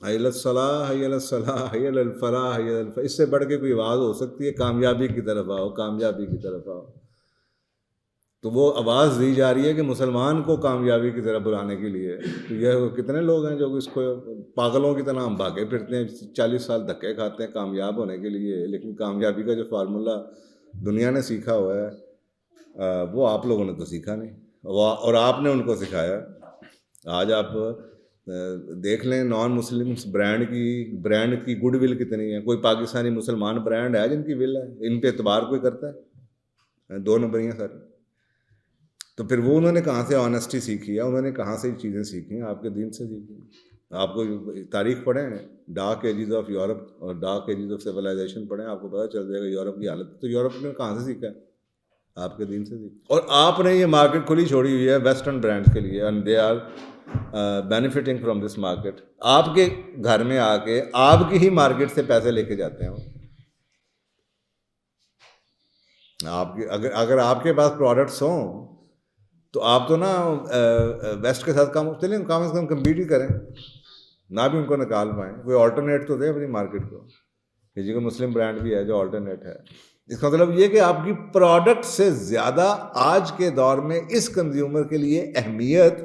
حی علی الصلاح، حی علی الصلاح، حی علی الفلاح، حی علی الفلاح، اس سے بڑھ کے کوئی آواز ہو سکتی ہے؟ کامیابی کی طرف آؤ، کامیابی کی طرف آؤ. تو وہ آواز دی جا رہی ہے کہ مسلمان کو کامیابی کی طرف بلانے کے لیے. تو یہ کتنے لوگ ہیں جو اس کو پاگلوں کی طرح ہم بھاگے پھرتے ہیں، 40 سال دھکے کھاتے ہیں کامیاب ہونے کے لیے، لیکن کامیابی کا جو فارمولہ دنیا نے سیکھا ہوا ہے وہ آپ لوگوں نے تو سیکھا نہیں، اور آپ نے ان کو سکھایا. آج آپ دیکھ لیں نان مسلمس برانڈ کی گڈ ول کتنی ہے. کوئی پاکستانی مسلمان برانڈ ہے جن کی ول ہے؟ ان پہ اعتبار کوئی کرتا ہے؟ 2 نمبریاں سر. تو پھر وہ انہوں نے کہاں سے آنیسٹی سیکھی ہے؟ انہوں نے کہاں سے یہ چیزیں سیکھی ہیں؟ آپ کے دین سے سیکھی ہیں. آپ کو تاریخ پڑھیں، ڈارک ایجز آف یورپ اور ڈارک ایجز آف سویلائزیشن پڑھیں، آپ کو پتہ چل جائے گا یورپ کی حالت. تو یورپ نے کہاں سے سیکھا ہے؟ آپ کے دین سے سیکھا. اور آپ نے یہ مارکیٹ کھلی چھوڑی ہوئی ہے ویسٹرن برانڈس کے لیے، and they are benefiting from this market. آپ کے گھر میں آ کے آپ کی ہی مارکیٹ سے پیسے لے کے جاتے ہیں وہ. آپ کے اگر آپ کے پاس پروڈکٹس ہوں تو آپ تو نا ویسٹ کے ساتھ کام چلیں، کم از کم کمپیٹ ہی کریں، نہ بھی ان کو نکال پائیں. کوئی آلٹرنیٹ تو دے اپنی مارکیٹ کو. کسی کو مسلم برانڈ بھی ہے جو آلٹرنیٹ ہے. اس کا مطلب یہ کہ آپ کی پروڈکٹ سے زیادہ آج کے دور میں اس کنزیومر کے لیے اہمیت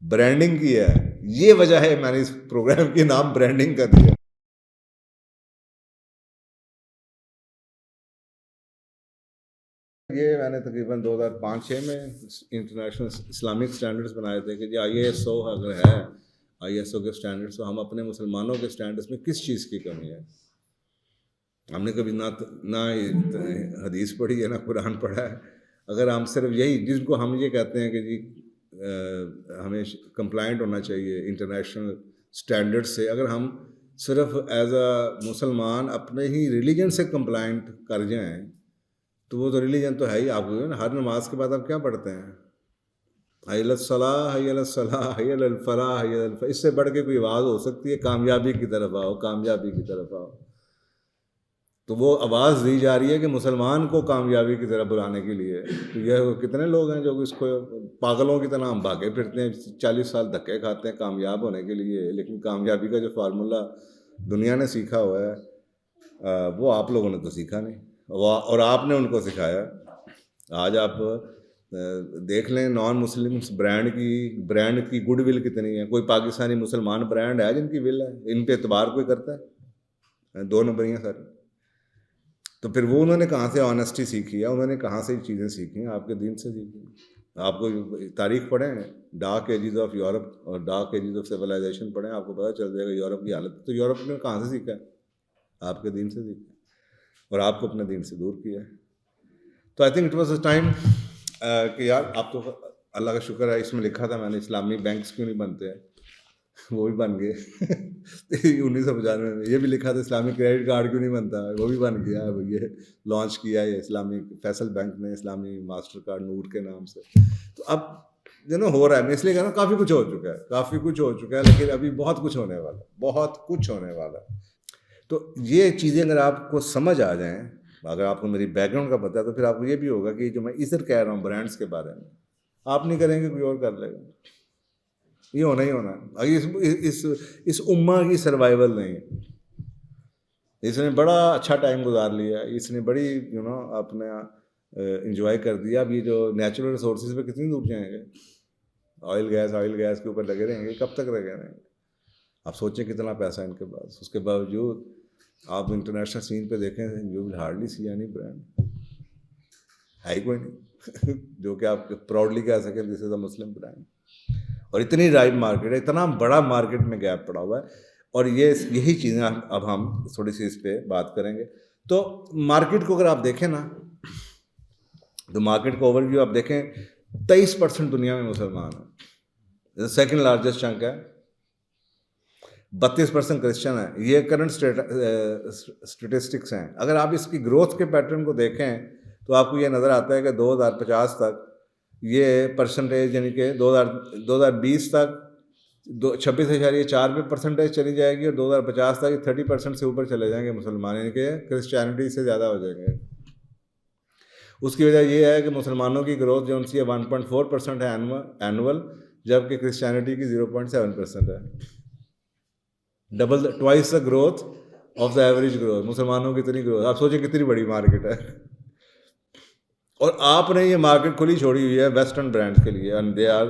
برانڈنگ کی ہے. یہ وجہ ہے میں نے اس پروگرام کے نام برانڈنگ کا دیا. یہ میں نے تقریباً 2005-06 میں انٹرنیشنل اسلامک اسٹینڈرڈس بنائے تھے کہ جی ISO اگر ہے، ISO کے اسٹینڈرڈس، تو ہم اپنے مسلمانوں کے اسٹینڈرڈس میں کس چیز کی کمی ہے. ہم نے کبھی نہ حدیث پڑھی ہے نہ قرآن پڑھا ہے. اگر ہم صرف یہی جن کو ہم یہ کہتے ہیں کہ جی ہمیں کمپلائنٹ ہونا چاہیے انٹرنیشنل اسٹینڈرڈ سے، اگر ہم صرف ایز اے مسلمان اپنے ہی ریلیجن سے کمپلائنٹ کر جائیں تو وہ تو ریلیجن تو ہے ہی. آپ کو ہر نماز کے بعد آپ کیا پڑھتے ہیں؟ حی علی الصلاح، حی علی الصلاح، حی علی الفلاح، حی علی الفلاح، اس سے بڑھ کے کوئی آواز ہو سکتی ہے؟ کامیابی کی طرف آؤ، کامیابی کی طرف آؤ. تو وہ آواز دی جا رہی ہے کہ مسلمان کو کامیابی کی طرف بلانے کے لیے. تو یہ کتنے لوگ ہیں جو اس کو پاگلوں کی طرح ہم بھاگے پھرتے ہیں، 40 سال دھکے کھاتے ہیں کامیاب ہونے کے لیے، لیکن کامیابی کا جو فارمولہ دنیا نے سیکھا ہوا ہے وہ آپ لوگوں نے تو سیکھا نہیں، اور آپ نے ان کو سکھایا. آج آپ دیکھ لیں نان مسلمس برانڈ کی گڈ ول کتنی ہے. کوئی پاکستانی مسلمان برانڈ ہے جن کی ول ہے؟ ان پہ اعتبار کوئی کرتا ہے؟ 2 نمبریاں سر. تو پھر وہ انہوں نے کہاں سے آنیسٹی سیکھی ہے؟ انہوں نے کہاں سے یہ چیزیں سیکھی ہیں؟ آپ کے دین سے سیکھی ہیں. آپ کو تاریخ پڑھیں، ڈارک ایجز آف یورپ اور ڈارک ایجز آف سویلائزیشن پڑھیں، آپ کو پتہ چل جائے گا یورپ کی حالت. تو یورپ نے کہاں سے سیکھا ہے؟ آپ کے دین سے سیکھا ہے، اور آپ کو اپنے دین سے دور کیا ہے. تو I think it was a time کہ یار آپ تو اللہ کا شکر ہے اس میں لکھا تھا میں نے اسلامی بینکس کیوں نہیں بنتے ہیں، وہ بھی بن گئے. 1995 میں یہ بھی لکھا تھا اسلامی کریڈٹ کارڈ کیوں نہیں بنتا، وہ بھی بن گیا. یہ لانچ کیا ہے اسلامی فیصل بینک نے اسلامی ماسٹر کارڈ نور کے نام سے. تو اب ہو رہا ہے. میں اس لیے کہہ رہا ہوں کافی کچھ ہو چکا ہے، کافی کچھ ہو چکا ہے، لیکن ابھی بہت کچھ ہونے والا ہے، بہت کچھ ہونے والا ہے. تو یہ چیزیں اگر آپ کو سمجھ آ جائیں، اگر آپ کو میری بیک گراؤنڈ کا پتہ ہے، تو پھر آپ کو یہ بھی ہوگا کہ جو میں ادھر کہہ رہا ہوں برانڈس کے بارے میں، آپ نہیں کریں گے کوئی اور کر لے گا. یہ ہونا ہی ہونا ہے. اس امہ کی سروائیول نہیں. اس نے بڑا اچھا ٹائم گزار لیا، اس نے بڑی اپنا انجوائے کر دیا. اب یہ جو نیچرل ریسورسز پہ کتنی دور جائیں گے؟ آئل گیس کے اوپر لگے رہیں گے، کب تک لگے رہیں گے؟ آپ سوچیں کتنا پیسہ ان کے پاس. اس کے باوجود آپ انٹرنیشنل سین پہ دیکھیں، you will hardly see any brand, ہے ہی کوئی نہیں جو کہ آپ پراؤڈلی کہہ سکیں دس از اے مسلم برانڈ. اور اتنی رائٹ مارکیٹ ہے، اتنا بڑا مارکیٹ میں گیپ پڑا ہوا ہے. اور یہی چیزیں اب ہم تھوڑی سی اس پہ بات کریں گے. تو مارکیٹ کو اگر آپ دیکھیں نا، تو مارکیٹ کا اوور ویو آپ دیکھیں، 23% دنیا میں مسلمان ہیں، سیکنڈ لارجسٹ چنک ہے. 32% کرسچن ہیں. یہ کرنٹ اسٹیٹسٹکس ہیں. اگر آپ اس کی گروتھ کے پیٹرن کو دیکھیں تو آپ کو یہ نظر آتا ہے کہ 2050 تک یہ پرسنٹیج، یعنی کہ 2020 تک 26.4% چلی جائے گی، اور 2050 تک 30% سے اوپر چلے جائیں گے مسلمان، یعنی کہ کرسچینٹی سے زیادہ ہو جائیں گے. اس کی وجہ یہ ہے کہ مسلمانوں کی گروتھ جو ان سی 1.4% ہے اینول، جبکہ کرسچینٹی کی 0.7% ہے. twice the growth of the average growth. مسلمانوں کی اتنی گروتھ, آپ سوچیں کتنی بڑی مارکیٹ ہے. اور آپ نے یہ مارکیٹ کھلی چھوڑی ہوئی ہے ویسٹرن برانڈس کے لیے, and they are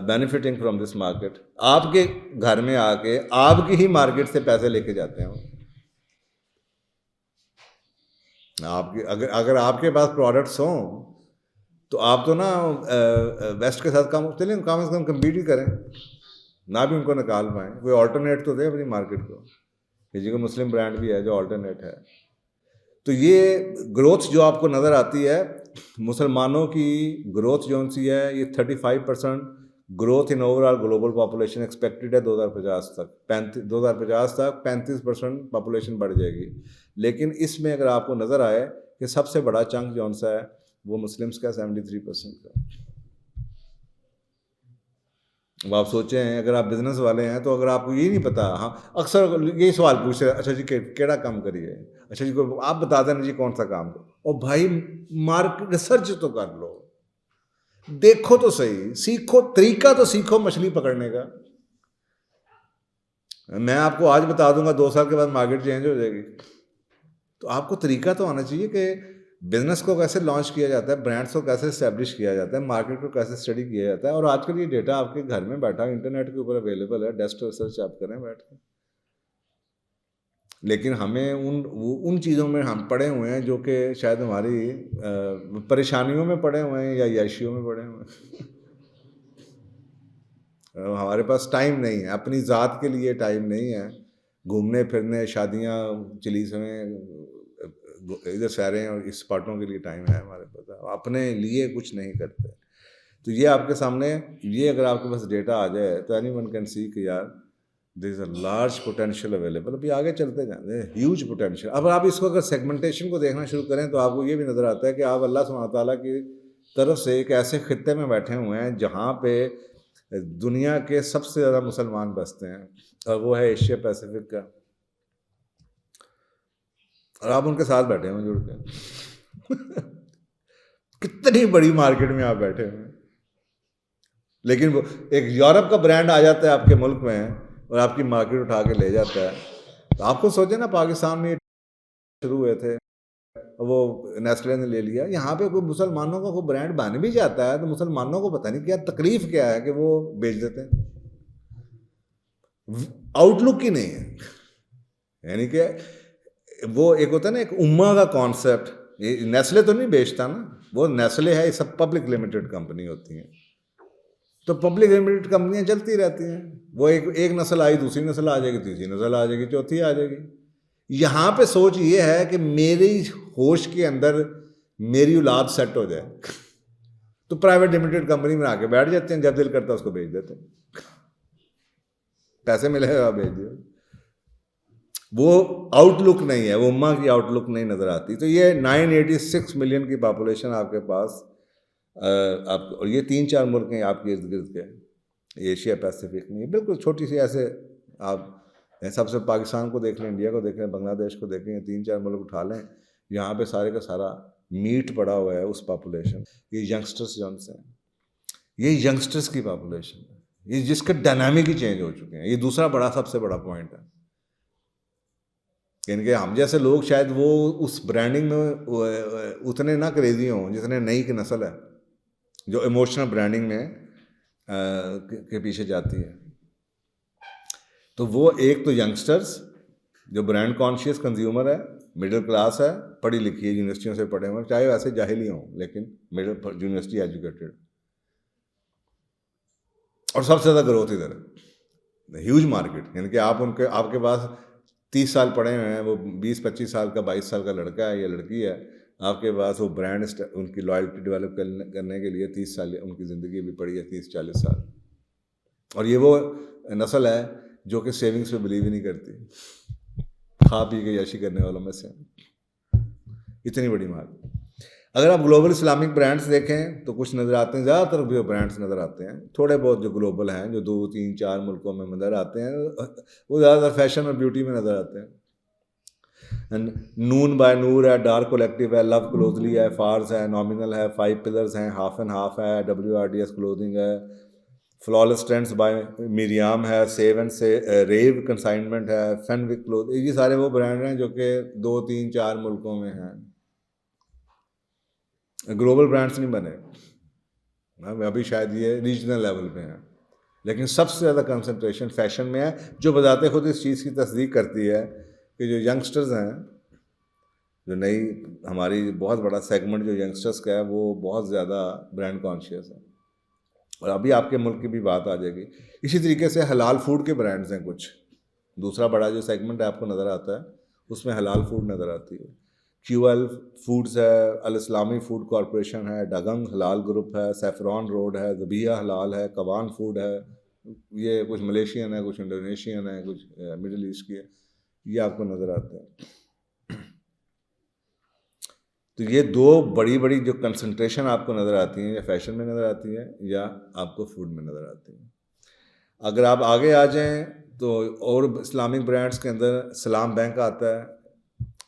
benefiting from this market. آپ کے گھر میں آ کے آپ کی ہی مارکیٹ سے پیسے لے کے جاتے ہیں. آپ کے اگر آپ کے پاس پروڈکٹس ہوں تو آپ تو نا ویسٹ کے ساتھ چلیں کم از کم کمپیٹ ہی کریں, نہ بھی ان کو نکال پائیں. کوئی آلٹرنیٹ تو دے اپنی مارکیٹ کو, کسی کو مسلم برانڈ بھی ہے جو آلٹرنیٹ ہے. تو یہ گروتھ جو آپ کو نظر آتی ہے مسلمانوں کی گروتھ جو سی ہے, یہ 35% growth in over all global population expected ہے 2050 تک. 2050 تک 35% پاپولیشن بڑھ جائے گی. لیکن اس میں اگر آپ کو نظر آئے کہ سب سے بڑا چنک جون سا ہے وہ مسلمس کا 73% کا. اب آپ سوچیں اگر آپ بزنس والے ہیں تو اگر آپ کو یہ نہیں پتا, ہاں اکثر یہی سوال پوچھتے ہیں, اچھا جی کیڑا کام کریے, اچھا جی آپ بتا دیں جی کون سا کام. اور بھائی مارکیٹ ریسرچ تو کر لو, دیکھو تو صحیح, سیکھو, طریقہ تو سیکھو مچھلی پکڑنے کا. میں آپ کو آج بتا دوں گا 2 سال کے بعد مارکیٹ چینج ہو جائے گی. تو آپ کو طریقہ تو آنا چاہیے کہ بزنس کو کیسے لانچ کیا جاتا ہے, برانڈس کو کیسے اسٹیبلش کیا جاتا ہے, مارکیٹ کو کیسے اسٹڈی کیا جاتا ہے. اور آج کل یہ ڈیٹا آپ کے گھر میں بیٹھا انٹرنیٹ کے اوپر اویلیبل ہے, ڈیسک ریسرچ آپ کریں بیٹھ کے. لیکن ہمیں ان چیزوں میں ہم پڑے ہوئے ہیں جو کہ شاید ہماری پریشانیوں میں پڑے ہوئے ہیں یا عیاشیوں میں پڑے ہوئے ہیں. ہمارے پاس ٹائم نہیں ہے, اپنی ذات کے لیے ٹائم نہیں ہے, گھومنے پھرنے, شادیاں چلیسیں, ادھر سیریں اور اس پارٹوں کے لیے ٹائم ہے ہمارے پاس, اپنے لیے کچھ نہیں کرتے. تو یہ آپ کے سامنے, یہ اگر آپ کے پاس ڈیٹا آ جائے تو اینی ون کین سی کہ یار دیر از اے لارج پوٹینشیل اویلیبل. ابھی آگے چلتے جائیں, ہیوج پوٹینشیل. اب آپ اس کو اگر سیگمنٹیشن کو دیکھنا شروع کریں تو آپ کو یہ بھی نظر آتا ہے کہ آپ اللہ سبحانہ تعالیٰ کی طرف سے ایک ایسے خطے میں بیٹھے ہوئے ہیں جہاں پہ دنیا کے سب سے زیادہ مسلمان بستے ہیں, اور وہ ہے ایشیا پیسیفک کا. اور آپ ان کے ساتھ بیٹھے ہوئے جڑ کے کتنی بڑی مارکیٹ میں آپ بیٹھے ہوئے ہیں. لیکن وہ ایک یورپ کا برانڈ آ جاتا ہے آپ کے ملک میں اور آپ کی مارکیٹ اٹھا کے لے جاتا ہے. تو آپ کو سوچیں نا, پاکستان میں شروع ہوئے تھے, وہ نیسلے نے لے لیا. یہاں پہ کوئی مسلمانوں کا کوئی برانڈ بن بھی جاتا ہے تو مسلمانوں کو پتہ نہیں کیا تکلیف کیا ہے کہ وہ بیچ دیتے ہیں. آؤٹ لک ہی نہیں ہے. یعنی کہ وہ ایک ہوتا ہے نا ایک امہ کا کانسیپٹ. نیسلے تو نہیں بیچتا نا, وہ نیسلے ہے, یہ سب پبلک لمیٹڈ کمپنی ہوتی ہیں. تو پبلک لمیٹڈ کمپنیاں چلتی رہتی ہیں. وہ ایک نسل آئی, دوسری نسل آ جائے گی, تیسری نسل آ جائے گی, چوتھی آ جائے گی. یہاں پہ سوچ یہ ہے کہ میری ہوش کے اندر میری اولاد سیٹ ہو جائے, تو پرائیویٹ لمیٹڈ کمپنی میں آ کے بیٹھ جاتے ہیں, جب دل کرتا ہے اس کو بیچ دیتے ہیں, پیسے ملے گا بیچ دیا. وہ آؤٹ لک نہیں ہے, وہ امہ کی آؤٹ لک نہیں نظر آتی. تو یہ 986 ملین کی پاپولیشن آپ کے پاس, آپ, اور یہ 3-4 ملک ہیں آپ کے ارد گرد کے, ایشیا پیسیفک میں بالکل چھوٹی سی. ایسے آپ سب سے پاکستان کو دیکھ لیں, انڈیا کو دیکھ لیں, بنگلہ دیش کو دیکھ لیں, 3-4 ملک اٹھا لیں, یہاں پہ سارے کا سارا میٹ پڑا ہوا ہے اس پاپولیشن. یہ ینگسٹرس جو ہیں, یہ ینگسٹرس کی پاپولیشن ہے, یہ جس کے ڈائنامک ہی چینج ہو چکے ہیں. یہ دوسرا بڑا سب سے بڑا پوائنٹ ہے. یعنی کہ ہم جیسے لوگ شاید وہ اس برانڈنگ میں اتنے نہ کریزی ہوں جتنے نئی کی نسل ہے جو ایموشنل برانڈنگ میں کے پیچھے جاتی ہے. تو وہ ایک تو ینگسٹرز جو برانڈ کانشیس کنزیومر ہے, مڈل کلاس ہے, پڑھی لکھی ہے, یونیورسٹیوں سے پڑھے ہوئے, چاہے ویسے جاہل ہی ہوں لیکن مڈل یونیورسٹی ایجوکیٹڈ. اور سب سے زیادہ گروتھ ادھر ہے, ہیوج مارکیٹ. یعنی کہ آپ کے پاس 30 سال پڑھے ہوئے ہیں, وہ 20-25 سال کا 22 سال کا لڑکا ہے یا لڑکی ہے, آپ کے پاس وہ برانڈ ان کی لائلٹی ڈیولپ کرنے کے لیے 30 سال ان کی زندگی بھی پڑی ہے, 30-40 سال. اور یہ وہ نسل ہے جو کہ سیونگس پہ بلیو ہی نہیں کرتی, کھا پی کے یاشی کرنے والوں میں سے. اتنی بڑی مارکیٹ. اگر آپ گلوبل اسلامک برانڈس دیکھیں تو کچھ نظر آتے ہیں, زیادہ تر بھی برانڈس نظر آتے ہیں, تھوڑے بہت جو گلوبل ہیں جو 2-3-4 ملکوں میں نظر آتے ہیں, وہ زیادہ تر فیشن اور بیوٹی میں نظر آتے ہیں. نون بائی نور ہے, ڈارک کولیکٹیو ہے, لو کلوزلی ہے, فارز ہے, نامنل ہے, 5 پلرز ہیں, ہاف اینڈ ہاف ہے, WRDS کلوتھنگ ہے, فلالس ٹرینڈس بائی میریام ہے, سیو اینڈ ریو کنسائنمنٹ ہے, فینوک کلوتھ, یہ سارے وہ برانڈ ہیں جو کہ 2 3 4 ملکوں میں ہیں. گلوبل برانڈس نہیں بنے ابھی, شاید یہ ریجنل لیول پہ ہیں, لیکن سب سے زیادہ کنسنٹریشن فیشن میں ہے, جو بذات خود اس چیز کی تصدیق کرتی ہے کہ جو ینگسٹرز ہیں, جو نئی ہماری بہت بڑا سیگمنٹ جو ینگسٹرز کا ہے, وہ بہت زیادہ برانڈ کانشیس ہے. اور ابھی آپ کے ملک کی بھی بات آ جائے گی. اسی طریقے سے حلال فوڈ کے برانڈز ہیں کچھ, دوسرا بڑا جو سیگمنٹ آپ کو نظر آتا ہے اس میں حلال فوڈ نظر آتی ہے. QL فوڈز ہے, الاسلامی فوڈ کارپوریشن ہے, ڈگنگ حلال گروپ ہے, سیفران روڈ ہے, ذبیحہ حلال ہے, کوان فوڈ ہے, یہ کچھ ملیشین ہے, کچھ انڈونیشین ہے, کچھ مڈل ایسٹ کی ہے, یہ آپ کو نظر آتے ہیں. تو یہ 2 بڑی بڑی جو کنسنٹریشن آپ کو نظر آتی ہیں, یا فیشن میں نظر آتی ہیں یا آپ کو فوڈ میں نظر آتی ہیں. اگر آپ آگے آ جائیں تو اور اسلامک برانڈس کے اندر سلام بینک آتا ہے,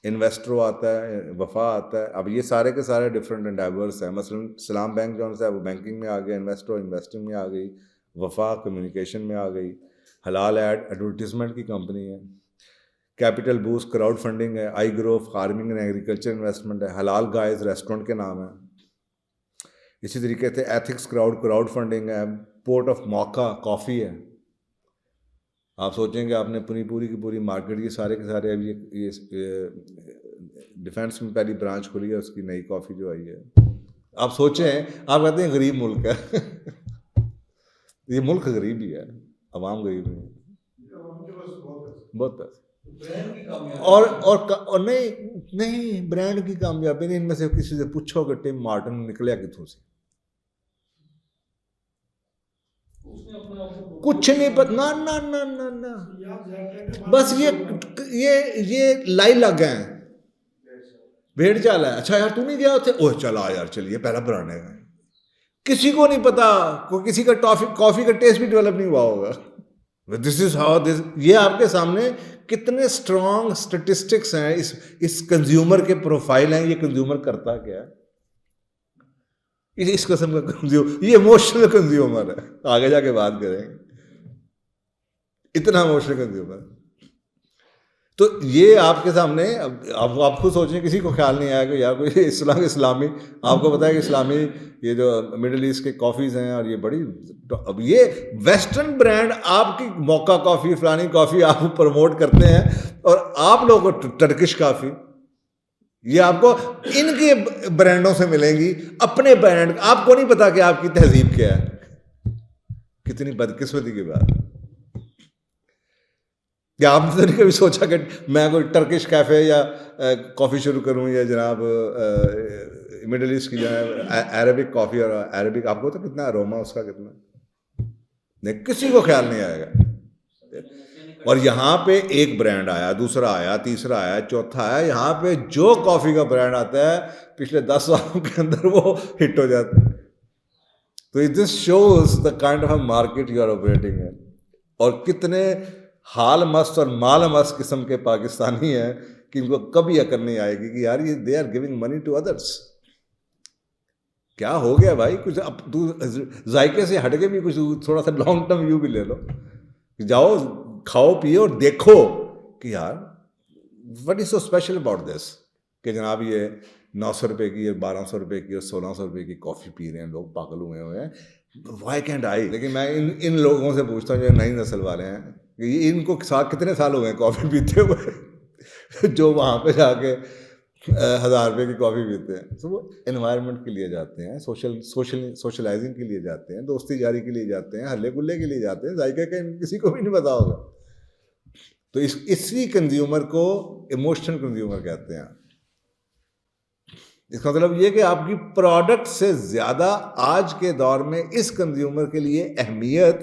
انویسٹرو آتا ہے, وفا آتا ہے. اب یہ سارے کے سارے ڈفرینٹ انڈیورس ہیں. مثلا سلام بینک جو ہے وہ بینکنگ میں آ گیا, انویسٹرو انویسٹنگ میں آ گئی, وفا کمیونیکیشن میں آ گئی, حلال ایڈورٹیزمنٹ کی کمپنی ہے, کیپٹل بوسٹ کراؤڈ فنڈنگ ہے, آئی گرو فارمنگ اینڈ ایگریکلچر انویسٹمنٹ ہے, حلال گائز ریسٹورنٹ کے نام ہے. اسی طریقے سے ایتھکس کراؤڈ فنڈنگ ہے, پورٹ آف موقع کافی ہے. آپ سوچیں کہ آپ نے پوری کی پوری مارکیٹ, یہ سارے کے سارے ابھی یہ ڈیفینس میں پہلی برانچ کھلی ہے اس کی, نئی کافی جو آئی ہے. آپ سوچیں, آپ کہتے ہیں غریب ملک ہے, یہ ملک غریب ہی ہے, عوام غریب نہیں ہے, بہت پیسے. اور نہیں برانڈ کی کامیابی نہیں. ان میں سے کسی سے پوچھو کہ ٹم مارٹن نکلیا کتوں سے, کچھ نہیں پتا, نہ بس یہ لائی لگ گئے ہیں, بھیڑ چال ہے. اچھا یار تو نہیں گیا اتنے, اوہ چلا یار چلیے پہلا برانڈ ہے. کسی کو نہیں پتا, کسی کا کافی کا ٹیسٹ بھی ڈیولپ نہیں ہوا ہوگا. دس از ہاؤ دس. یہ آپ کے سامنے کتنے اسٹرانگ اسٹیٹسٹکس ہیں اس کنزیومر کے پروفائل ہیں. یہ کنزیومر کرتا کیا ہے, اس قسم کا کنزیومر, یہ ایموشنل کنزیومر ہے. آگے جا کے بات کریں گے, اتنا ایموشنل کنزیومر. تو یہ آپ کے سامنے, اب آپ خود سوچیں, کسی کو خیال نہیں آیا کہ یار کوئی اسلامی, آپ کو پتا ہے کہ اسلامی یہ جو مڈل ایسٹ کے کافیز ہیں, اور یہ بڑی, اب یہ ویسٹرن برانڈ آپ کی موقع کافی فلانی کافی آپ پروموٹ کرتے ہیں, اور آپ لوگوں کو ٹرکش کافی, یہ آپ کو ان کے برانڈوں سے ملیں گی. اپنے برانڈ آپ کو نہیں پتا کہ آپ کی تہذیب کیا ہے. کتنی بدقسمتی کی بات ہے. کیا آپ نے کبھی سوچا کہ میں کوئی ٹرکش کیفے یا کافی شروع کروں, یا جناب مڈل ایسٹ کی جو ہے عربک کافی, اور عربک آپ کو تو کتنا اروما اس کا کتنا نہیں, کسی کو خیال نہیں آئے گا. اور یہاں پہ ایک برانڈ آیا, دوسرا آیا, تیسرا آیا, چوتھا آیا. یہاں پہ جو کافی کا برانڈ آتا ہے پچھلے 10 سالوں کے اندر وہ ہٹ ہو جاتا ہے. تو this shows the kind of market you are operating in. اور کتنے حال مست اور مال مست قسم کے پاکستانی ہیں کہ ان کو کبھی عقل نہیں آئے گی کہ یار یہ they are giving money to others. کیا ہو گیا بھائی, کچھ اب تو ذائقے سے ہٹ کے بھی کچھ تھوڑا سا لانگ ٹرم ویو بھی لے لو. جاؤ کھاؤ پیو اور دیکھو کہ یار what is so special about this, کہ جناب یہ 900 روپے کی, 1200 روپے کی اور 1600 روپے کی کافی پی رہے ہیں لوگ, پاگل ہوئے ہیں. وائی کینٹ آئی. لیکن میں ان لوگوں سے پوچھتا ہوں جو نئی نسل والے ہیں کہ ان کو کتنے سال ہو گئے کافی پیتے ہوئے, جو وہاں پہ جا کے 1000 روپے کی کافی پیتے ہیں. تو وہ انوائرمنٹ کے لیے جاتے ہیں, سوشلائزنگ کے لیے جاتے ہیں, دوستی جاری کے لیے جاتے ہیں, ہلے گلے کے لیے جاتے ہیں. ذائقہ کا کسی کو بھی نہیں پتا ہوگا. تو اسی کنزیومر کو ایموشنل کنزیومر کہتے ہیں. اس کا مطلب یہ کہ آپ کی پروڈکٹ سے زیادہ آج کے دور میں اس کنزیومر کے لیے اہمیت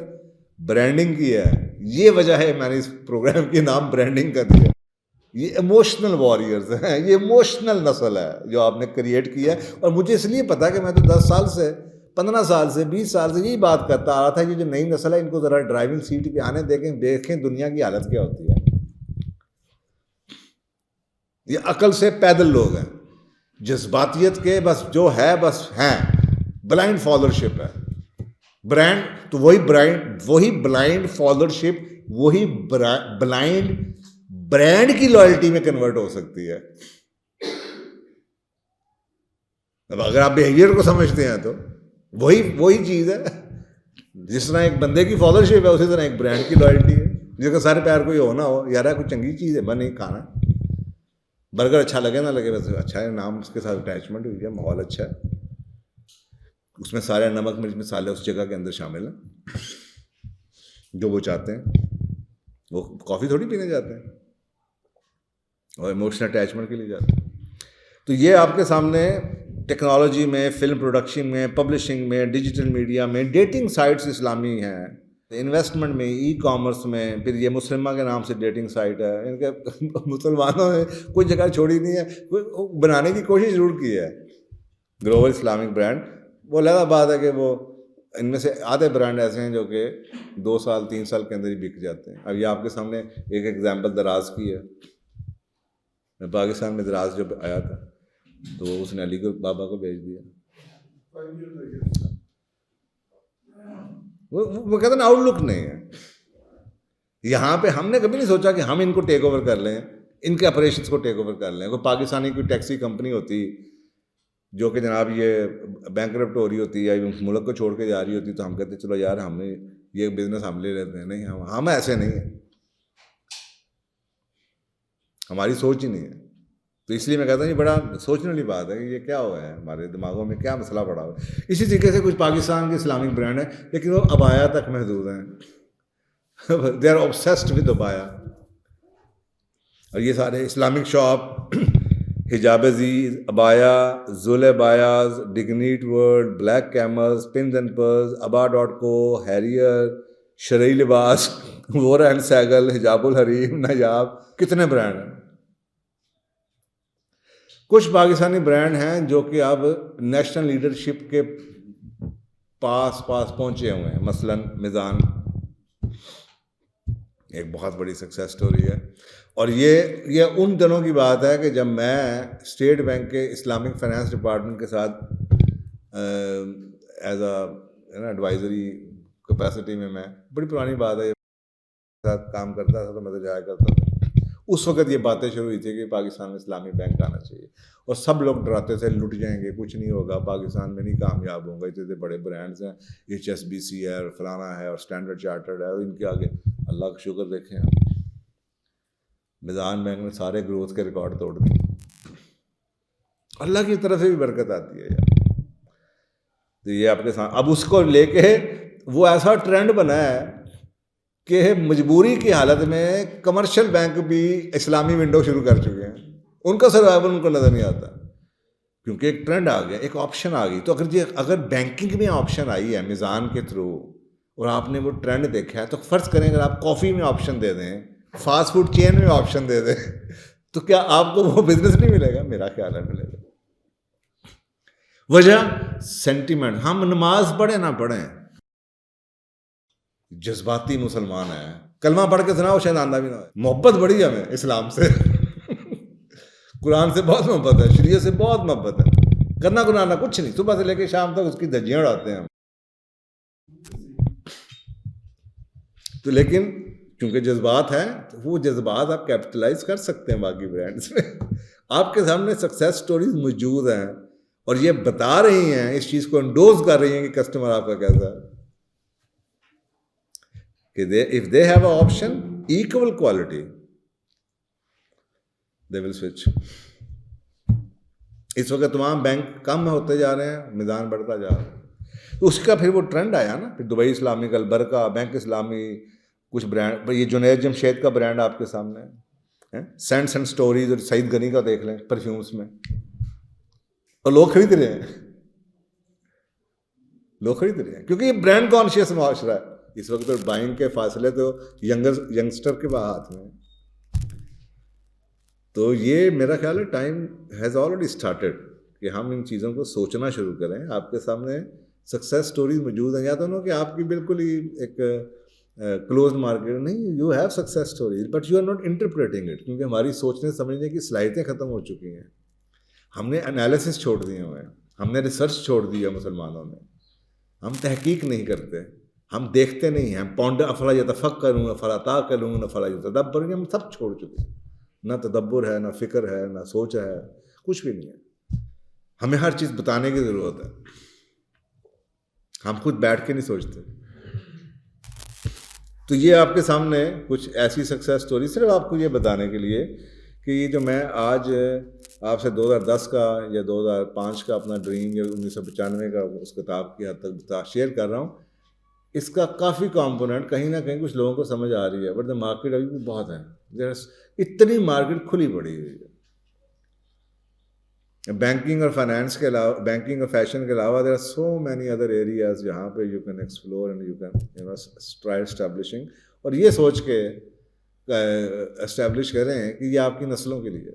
برانڈنگ کی ہے. یہ وجہ ہے میں نے اس پروگرام کے نام برانڈنگ کا دیا. یہ ایموشنل واریئرز ہیں, یہ ایموشنل نسل ہے جو آپ نے کریٹ کی ہے. اور مجھے اس لیے پتا کہ میں تو 10 سال سے 15 سال سے 20 سال سے یہی بات کرتا آ رہا تھا کہ جو نئی نسل ہے ان کو ذرا ڈرائیونگ سیٹ پہ آنے دیکھیں دنیا کی حالت کیا ہوتی ہے. یہ عقل سے پیدل لوگ ہیں, جذباتیت کے بس جو ہے بس ہیں, بلائنڈ فالوورشپ ہے, برانڈ تو وہی بلائنڈ فالوورشپ وہی بلائنڈ برانڈ کی لائلٹی میں کنورٹ ہو سکتی ہے. اب اگر آپ بیہیویئر کو سمجھتے ہیں تو وہی چیز ہے. جس طرح ایک بندے کی فالوورشپ ہے اسی طرح ایک برانڈ کی لائلٹی ہے. جس کا سارے پیر کوئی ہونا ہو یار کوئی چنگی چیز ہے نہیں کھانا, برگر اچھا لگے نہ لگے بس اچھا ہے, نام اس کے ساتھ اٹیچمنٹ ہوئی ہے, ماحول اچھا ہے, اس میں سارے نمک مرچ مسالے اس جگہ کے اندر شامل ہیں جو وہ چاہتے ہیں. وہ کافی تھوڑی پینے جاتے ہیں اور ایموشنل اٹیچمنٹ کے لیے جاتے ہیں. تو یہ آپ کے سامنے ٹیکنالوجی میں, فلم پروڈکشن میں, پبلشنگ میں, ڈیجیٹل میڈیا میں, ڈیٹنگ سائٹس اسلامی ہیں, انویسٹمنٹ میں, ای کامرس میں, پھر یہ مسلمہ کے نام سے ڈیٹنگ سائٹ ہے. ان کے مسلمانوں نے کوئی جگہ چھوڑی نہیں ہے, بنانے کی کوشش ضرور کی ہے گلوبل اسلامک برانڈ. وہ الگ بات ہے کہ وہ ان میں سے آدھے برانڈ ایسے ہیں جو کہ 2 سال 3 سال کے اندر ہی بک جاتے ہیں. اب یہ آپ کے سامنے ایک ایگزامپل دراز کی ہے. میں پاکستان میں دراز جب آیا تھا تو اس نے علی کو بابا کو بھیج دیا. وہ کہتے ہیں آؤٹ لک نہیں ہے. یہاں پہ ہم نے کبھی نہیں سوچا کہ ہم ان کو ٹیک اوور کر لیں, ان کے آپریشنس کو ٹیک اوور کر لیں. کوئی پاکستانی کوئی ٹیکسی کمپنی ہوتی جو کہ جناب یہ بینکرپٹ ہو رہی ہوتی ہے یا ملک کو چھوڑ کے جا رہی ہوتی تو ہم کہتے چلو یار ہمیں یہ بزنس ہم لے لیتے ہیں. نہیں, ہم ایسے نہیں ہیں, ہماری سوچ ہی نہیں ہے. تو اس لیے میں کہتا ہوں یہ بڑا سوچنے والی بات ہے کہ یہ کیا ہوا ہے, ہمارے دماغوں میں کیا مسئلہ پڑا ہوا ہے. اسی طریقے سے کچھ پاکستان کے اسلامک برانڈ ہیں لیکن وہ ابایا تک محدود ہیں. دے آر obsessed with ابایا. اور یہ سارے اسلامک شاپ, حجاب عزیز, ابایا, زول بایاز, ڈگنیٹ ورلڈ, بلیک کیمرز, پنز اینڈ پرز, ابا.co, ہیریئر, شرعی لباس, وورا اینڈ سیگل, حجاب الحریم, نایاب, کتنے برانڈ ہیں. کچھ پاکستانی برانڈ ہیں جو کہ اب نیشنل لیڈرشپ کے پاس پہنچے ہوئے ہیں. مثلاً میزان ایک بہت بڑی سکسیس سٹوری ہے. اور یہ ان دنوں کی بات ہے کہ جب میں اسٹیٹ بینک کے اسلامک فائنانس ڈپارٹمنٹ کے ساتھ ایز اے ایڈوائزری کیپیسٹی میں بڑی پرانی بات ہے ساتھ کام کرتا تھا تو میں تو جایا کرتا تھا. اس وقت یہ باتیں شروع ہوئی تھی کہ پاکستان میں اسلامی بینک آنا چاہیے اور سب لوگ ڈراتے تھے لٹ جائیں گے, کچھ نہیں ہوگا, پاکستان میں نہیں کامیاب ہوں گا, اتنے بڑے برانڈز ہیں, HSBC ہے اور فلانا ہے اور اسٹینڈرڈ چارٹرڈ ہے, اور ان کے آگے اللہ کا شکر دیکھیں آپ میزان بینک نے سارے گروتھ کے ریکارڈ توڑ دیے. اللہ کی طرف سے بھی برکت آتی ہے یار. تو یہ آپ کے ساتھ اب اس کو لے کے وہ ایسا ٹرینڈ بنا ہے کہ مجبوری کی حالت میں کمرشل بینک بھی اسلامی ونڈو شروع کر چکے ہیں. ان کا سروائیول ان کو نظر نہیں آتا کیونکہ ایک ٹرینڈ آ گیا, ایک آپشن آ گئی. تو اگر بینکنگ میں آپشن آئی ہے میزان کے تھرو اور آپ نے وہ ٹرینڈ دیکھا ہے تو فرض کریں اگر آپ کافی میں آپشن دے دیں, فاسٹ فوڈ چین میں آپشن دے دیں, تو کیا آپ کو وہ بزنس نہیں ملے گا؟ میرا خیال ہے ملے گا. وجہ سینٹیمنٹ. ہم نماز پڑھیں نہ پڑھیں جذباتی مسلمان ہیں. کلمہ پڑھ کے سناؤ شاید آندہ بھی نہ ہو. محبت بڑی ہے ہمیں اسلام سے, قرآن سے بہت محبت ہے, شریعت سے بہت محبت ہے. کرنا گنانا کچھ نہیں, صبح سے لے کے شام تک اس کی دھجیاں اڑاتے ہیں ہم. تو لیکن کیونکہ جذبات ہیں تو وہ جذبات آپ کیپٹلائز کر سکتے ہیں باقی برانڈس میں. آپ کے سامنے سکسیس سٹوریز موجود ہیں اور یہ بتا رہی ہیں, اس چیز کو انڈوز کر رہی ہیں کہ کسٹمر آپ کا کیسا ہے. کہ if they have an option equal quality they will switch. اس وقت تمام بینک کم ہوتے جا رہے ہیں, میدان بڑھتا جا رہا ہے. تو اس کا پھر وہ ٹرینڈ آیا نا, پھر دبئی اسلامک, البرکہ, بینک اسلامی, کچھ برانڈ, یہ جنید جمشید کا برانڈ آپ کے سامنے ہے, سینٹس اینڈ سٹوریز, اور سعید غنی کا دیکھ لیں پرفیومس میں, اور لوگ خرید رہے ہیں, کیونکہ یہ برانڈ کانشیس معاشرہ ہے اس وقت. بائنگ کے فاصلے تو ینگسٹر کے ہاتھ میں. تو یہ میرا خیال ہے ٹائم ہیز آلریڈی اسٹارٹیڈ کہ ہم ان چیزوں کو سوچنا شروع کریں. آپ کے سامنے سکسیس سٹوریز موجود ہیں, یا تو نہ کہ آپ کی بالکل ہی ایک کلوزڈ مارکیٹ نہیں, you have success stories but you are not interpreting it, کیونکہ ہماری سوچنے سمجھنے کی صلاحیتیں ختم ہو چکی ہیں. ہم نے انالیسس چھوڑ دیے ہوئے ہیں, ہم نے ریسرچ چھوڑ دی ہے مسلمانوں نے. ہم تحقیق نہیں کرتے، ہم دیکھتے نہیں ہیں، پونڈر افلا یتفکرون افلا تعقلون افلا یتدبرون، ہم سب چھوڑ چکے ہیں، نہ تدبر ہے، نہ فکر ہے، نہ سوچ ہے، کچھ بھی نہیں ہے. ہمیں ہر چیز بتانے کی ضرورت ہے، ہم خود بیٹھ کے نہیں سوچتے. تو یہ آپ کے سامنے کچھ ایسی سکسیس سٹوری صرف آپ کو یہ بتانے کے لیے کہ یہ جو میں آج آپ سے 2010 کا یا 2005 کا اپنا ڈریم یا 1995 کا اس کتاب کی حد تک شیئر کر رہا ہوں، اس کا کافی کمپوننٹ کہیں نہ کہیں کچھ لوگوں کو سمجھ آ رہی ہے، بٹ مارکیٹ ابھی بھی بہت ہے، اتنی مارکیٹ کھلی پڑی ہوئی ہے. بینکنگ اور فائنانس کے علاوہ، بینکنگ اور فیشن کے علاوہ there are so many other areas جہاں پہ you can explore and you can try establishing, اور یہ سوچ کے اسٹیبلش کریں کہ یہ آپ کی نسلوں کے لیے